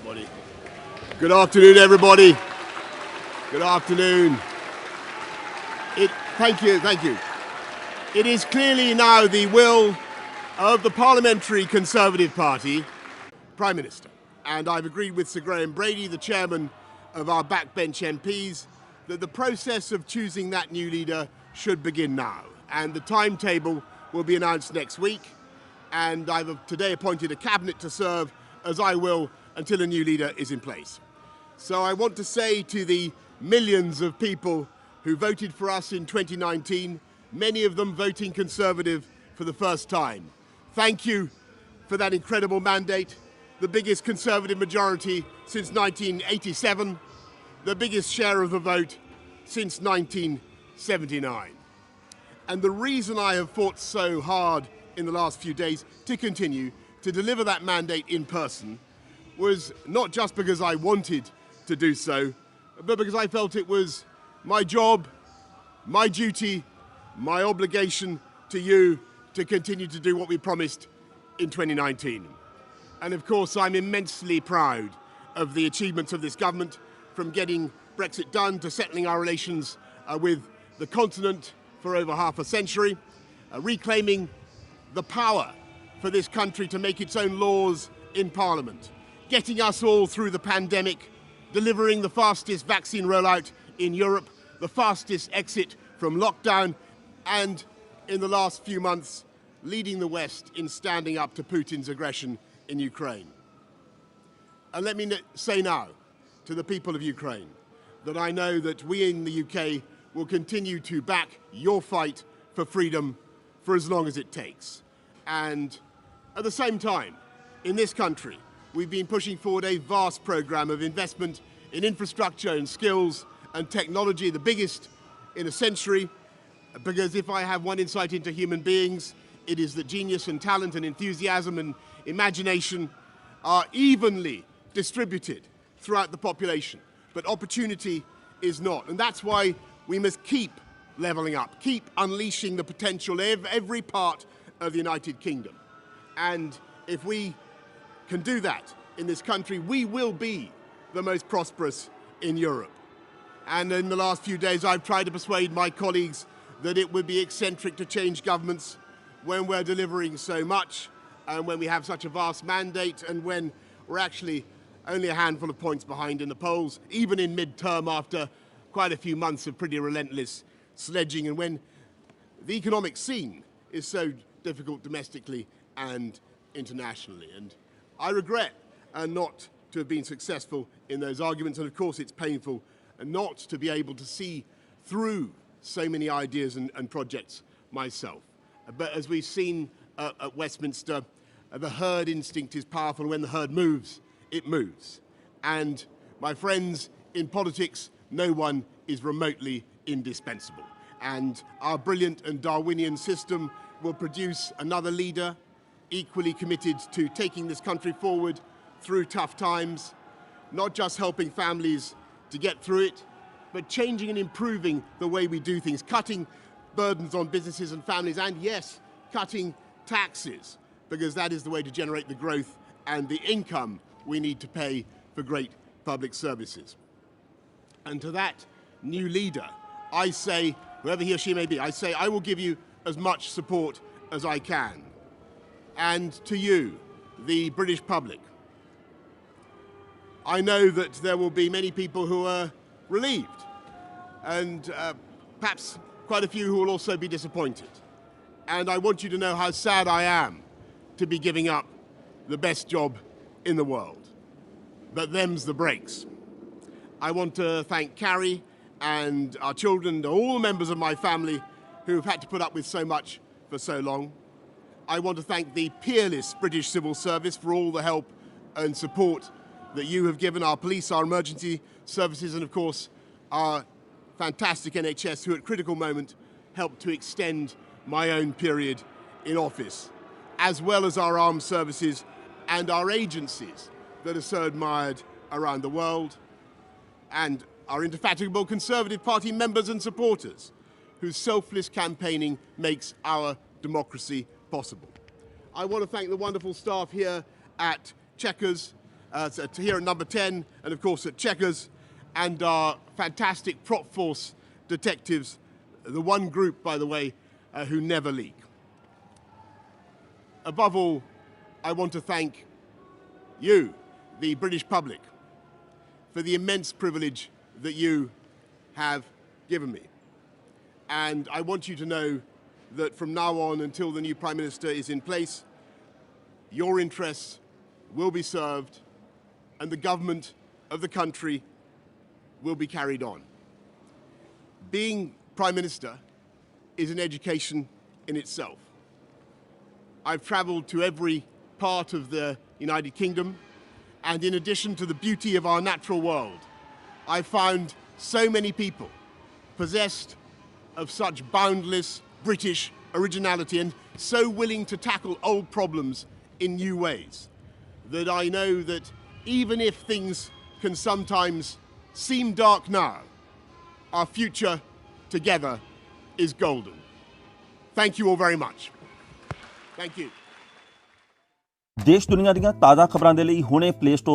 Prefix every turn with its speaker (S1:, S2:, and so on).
S1: everybody. Good afternoon, everybody. Good afternoon. Thank you. It is clearly now the will of the Parliamentary Conservative Party Prime Minister. And I've agreed with Sir Graham Brady, the chairman of our backbench MPs, that the process of choosing that new leader should begin now. And the timetable will be announced next week. And I've today appointed a cabinet to serve, as I will, until a new leader is in place. So I want to say to the millions of people who voted for us in 2019, many of them voting Conservative for the first time, thank you for that incredible mandate, the biggest Conservative majority since 1987, the biggest share of the vote since 1979. And the reason I have fought so hard in the last few days to continue to deliver that mandate in person was not just because I wanted to do so, but because I felt it was my job, my duty, my obligation to you to continue to do what we promised in 2019. And of course, I'm immensely proud of the achievements of this government, from getting Brexit done to settling our relations with the continent for over half a century, reclaiming the power for this country to make its own laws in Parliament, getting us all through the pandemic, delivering the fastest vaccine rollout in Europe, the fastest exit from lockdown, and in the last few months, leading the West in standing up to Putin's aggression in Ukraine. And let me say now to the people of Ukraine that I know that we in the UK will continue to back your fight for freedom for as long as it takes. And at the same time, in this country, we've been pushing forward a vast programme of investment in infrastructure and skills and technology, the biggest in a century, because if I have one insight into human beings, it is that genius and talent and enthusiasm and imagination are evenly distributed throughout the population, but opportunity is not. And that's why we must keep levelling up, keep unleashing the potential of every part of the United Kingdom. And if we can do that in this country, we will be the most prosperous in Europe. And in the last few days, I've tried to persuade my colleagues that it would be eccentric to change governments when we're delivering so much, and when we have such a vast mandate, and when we're actually only a handful of points behind in the polls, even in mid-term after quite a few months of pretty relentless sledging, and when the economic scene is so difficult domestically and internationally. And I regret not to have been successful in those arguments, and of course it's painful not to be able to see through so many ideas and projects myself. But as we've seen at Westminster, the herd instinct is powerful. When the herd moves, it moves. And my friends, in politics, no one is remotely indispensable. And our brilliant and Darwinian system will produce another leader equally committed to taking this country forward through tough times, not just helping families to get through it, but changing and improving the way we do things, cutting burdens on businesses and families, and yes, cutting taxes, because that is the way to generate the growth and the income we need to pay for great public services. And to that new leader, I say, whoever he or she may be, I say I will give you as much support as I can. And to you, the British public, I know that there will be many people who are relieved, and perhaps quite a few who will also be disappointed. And I want you to know how sad I am to be giving up the best job in the world. But them's the breaks. I want to thank Carrie and our children and all the members of my family who have had to put up with so much for so long. I want to thank the peerless British civil service for all the help and support that you have given our police, our emergency services, and of course our fantastic NHS, who at critical moment helped to extend my own period in office, as well as our armed services and our agencies that are so admired around the world, and our indefatigable Conservative Party members and supporters, whose selfless campaigning makes our democracy possible. I want to thank the wonderful staff here at Chequers, here at number 10, and of course at Checkers, and our fantastic prop force detectives, the one group, by the way, who never leak. Above all, I want to thank you, the British public, for the immense privilege that you have given me. And I want you to know that from now on, until the new Prime Minister is in place, your interests will be served and the government of the country will be carried on. Being Prime Minister is an education in itself. I've travelled to every part of the United Kingdom, and in addition to the beauty of our natural world, I've found so many people possessed of such boundless British originality and so willing to tackle old problems in new ways, that I know that even if things can sometimes seem dark now, our future together is golden. Thank you all very much. Thank you.
S2: ਦੇਸ਼ ਦੁਨੀਆ ਦੀਆਂ ਤਾਜ਼ਾ ਖਬਰਾਂ ਦੇ ਲਈ ਹੁਣੇ play store